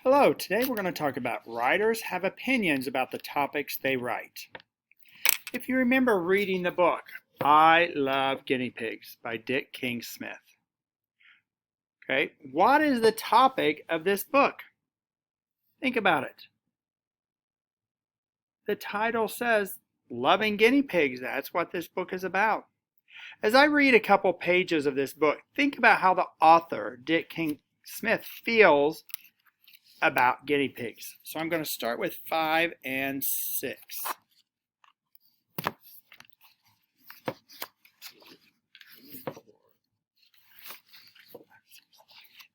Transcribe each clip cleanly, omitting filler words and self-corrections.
Hello, today we're going to talk about writers have opinions about the topics they write. If you remember reading the book, I Love Guinea Pigs by Dick King Smith. Okay, what is the topic of this book? Think about it. The title says Loving Guinea Pigs. That's what this book is about. As I read a couple pages of this book, think about how the author, Dick King Smith, feels about guinea pigs. So I'm going to start with 5 and 6.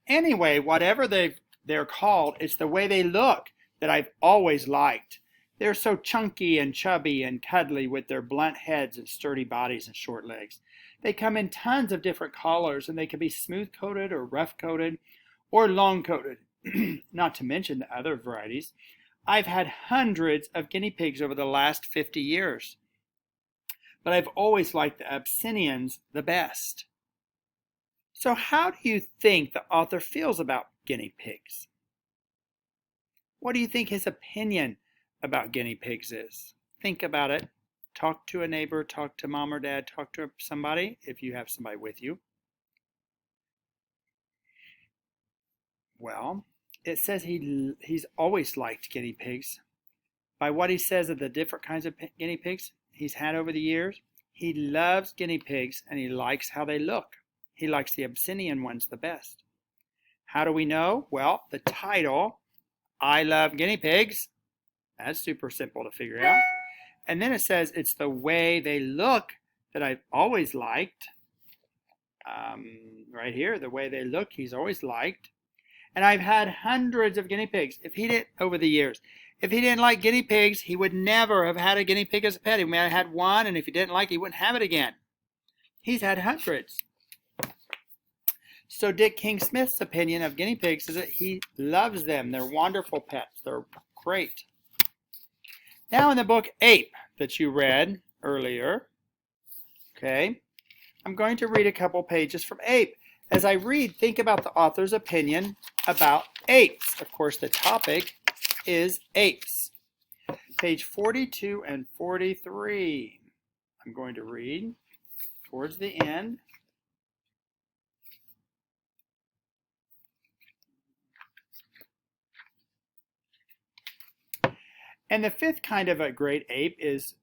Anyway, whatever they're called, it's the way they look that I've always liked. They're so chunky and chubby and cuddly with their blunt heads and sturdy bodies and short legs. They come in tons of different colors, and they can be smooth-coated or rough-coated or long-coated. Not to mention the other varieties. I've had hundreds of guinea pigs over the last 50 years, but I've always liked the Abyssinians the best. So how do you think the author feels about guinea pigs? What do you think his opinion about guinea pigs is? Think about it. Talk to a neighbor, talk to mom or dad, talk to somebody if you have somebody with you. Well, it says he's always liked guinea pigs. By what he says of the different kinds of guinea pigs he's had over the years, he loves guinea pigs and he likes how they look. He likes the Abyssinian ones the best. How do we know? Well, the title, I Love Guinea Pigs, that's super simple to figure out. And then it says it's the way they look that I've always liked. Right here, the way they look, he's always liked. And I've had hundreds of guinea pigs. Over the years, if he didn't like guinea pigs, he would never have had a guinea pig as a pet. He may have had one, and if he didn't like it, he wouldn't have it again. He's had hundreds. So Dick King Smith's opinion of guinea pigs is that he loves them. They're wonderful pets. They're great. Now in the book Ape that you read earlier, okay, I'm going to read a couple pages from Ape. As I read, think about the author's opinion about apes. Of course, the topic is apes. Page 42 and 43. I'm going to read towards the end. And the fifth kind of a great ape is,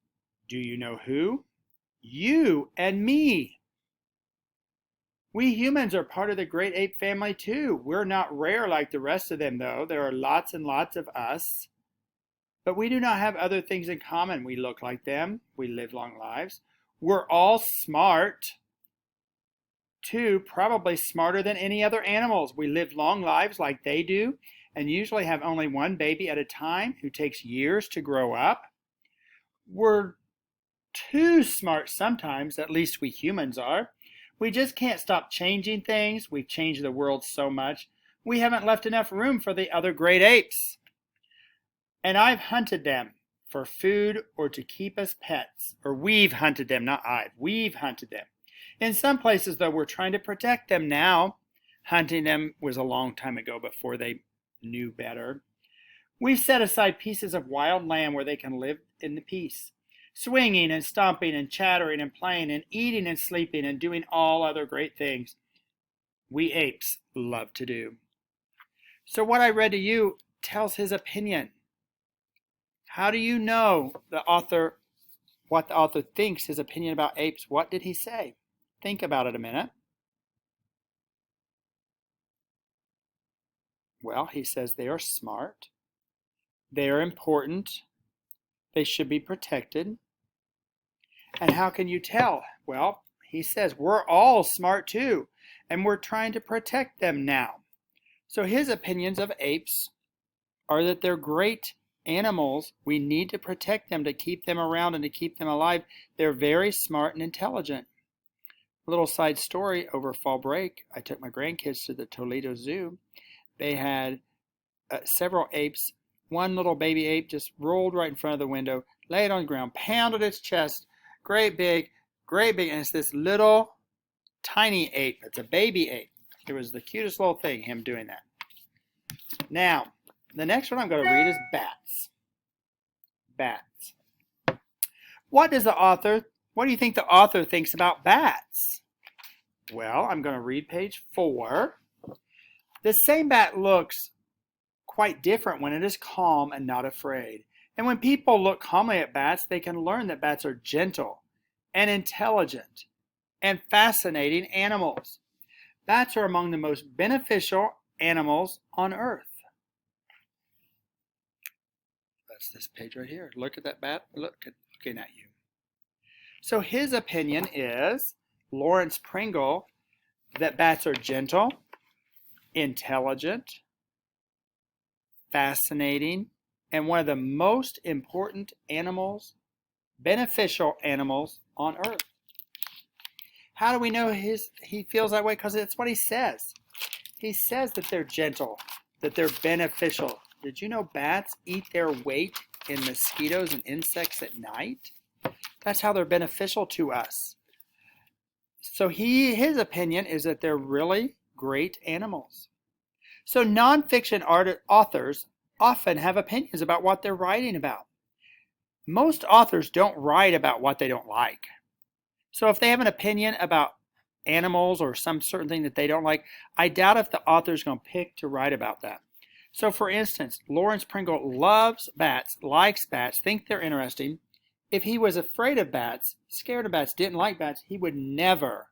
do you know who? You and me. We humans are part of the great ape family too. We're not rare like the rest of them though. There are lots and lots of us. But we do not have other things in common. We look like them. We live long lives. We're all smart too, probably smarter than any other animals. We live long lives like they do and usually have only one baby at a time who takes years to grow up. We're too smart sometimes, at least we humans are. We just can't stop changing things. We've changed the world so much. We haven't left enough room for the other great apes. And I've hunted them for food or to keep as pets. Or we've hunted them, not I've. We've hunted them. In some places, though, we're trying to protect them now. Hunting them was a long time ago before they knew better. We've set aside pieces of wild land where they can live in peace. Swinging and stomping and chattering and playing and eating and sleeping and doing all other great things we apes love to do. So what I read to you tells his opinion. How do you know what the author thinks his opinion about apes? What did he say? Think about it a minute. Well, he says they are smart. They are important. They should be protected. And how can you tell? Well, he says we're all smart too, and we're trying to protect them now. So his opinions of apes are that they're great animals. We need to protect them to keep them around and to keep them alive. They're very smart and intelligent. A little side story, over fall break, I took my grandkids to the Toledo Zoo. They had several apes. One little baby ape just rolled right in front of the window, laid on the ground, pounded its chest. Great big, and it's this little tiny ape. It's a baby ape. It was the cutest little thing, him doing that. Now, The next one I'm going to read is bats. Bats. What do you think the author thinks about bats? Well, I'm going to read page 4. The same bat looks quite different when it is calm and not afraid. And when people look calmly at bats, they can learn that bats are gentle and intelligent and fascinating animals. Bats are among the most beneficial animals on earth. That's this page right here. Look at that bat. Looking at you. So his opinion is, Lawrence Pringle, that bats are gentle, intelligent, fascinating, and one of the most important animals, beneficial animals on earth. How do we know he feels that way? Because that's what he says. He says that they're gentle, that they're beneficial. Did you know bats eat their weight in mosquitoes and insects at night? That's how they're beneficial to us. So his opinion is that they're really great animals. So nonfiction authors often have opinions about what they're writing about. Most authors don't write about what they don't like. So if they have an opinion about animals or some certain thing that they don't like, I doubt if the author is going to pick to write about that. So for instance, Lawrence Pringle loves bats, likes bats, thinks they're interesting. If he was afraid of bats, scared of bats, didn't like bats, he would never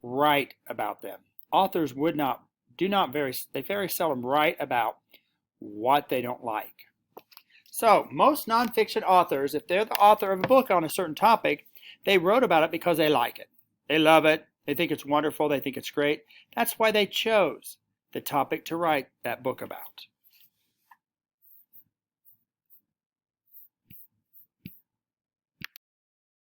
write about them. Authors they very seldom write about what they don't like. So most nonfiction authors, if they're the author of a book on a certain topic, they wrote about it because they like it. They love it. They think it's wonderful. They think it's great. That's why they chose the topic to write that book about.